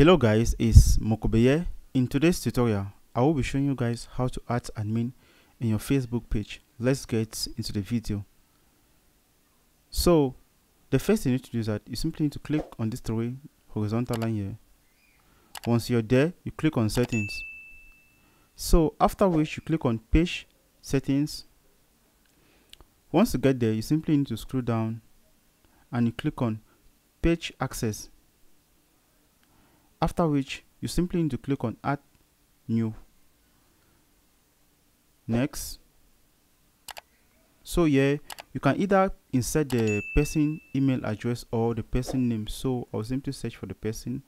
Hello guys, it's Mokobeye. In today's tutorial, I will be showing you guys how to add admin in your Facebook page. Let's get into the video. So, the first thing you need to do is that you simply need to click on this three horizontal line here. Once you're there, you click on settings. So, after which you click on page settings. Once you get there, you simply need to scroll down and you click on page access. After which you simply need to click on add new. Next. So yeah, you can either insert the person email address or the person name. So I'll simply search for the person.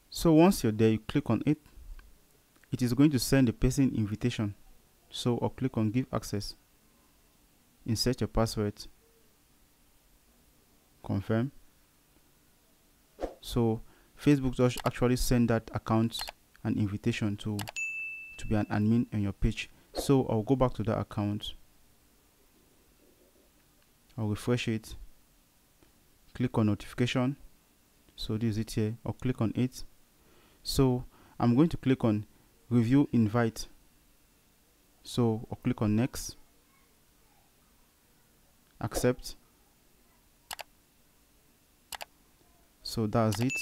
So once you're there, you click on it. It is going to send the person invitation. So I'll click on give access. Insert your password. Confirm. So Facebook does actually send that account an invitation to be an admin on your page. So I'll go back to that account. I'll refresh it. Click on notification. So this is it here. I'll click on it. So I'm going to click on review invite. So I'll click on next. Accept. So that's it.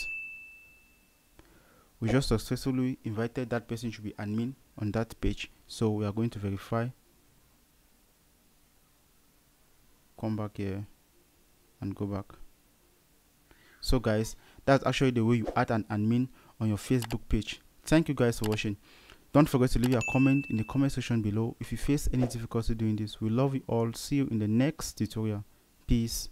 We just successfully invited that person to be admin on that page. So we are going to verify. Come back here and go back. So guys, that's actually the way you add an admin on your Facebook page. Thank you guys for watching. Don't forget to leave a comment in the comment section below if you face any difficulty doing this. We love you all. See you in the next tutorial. Peace.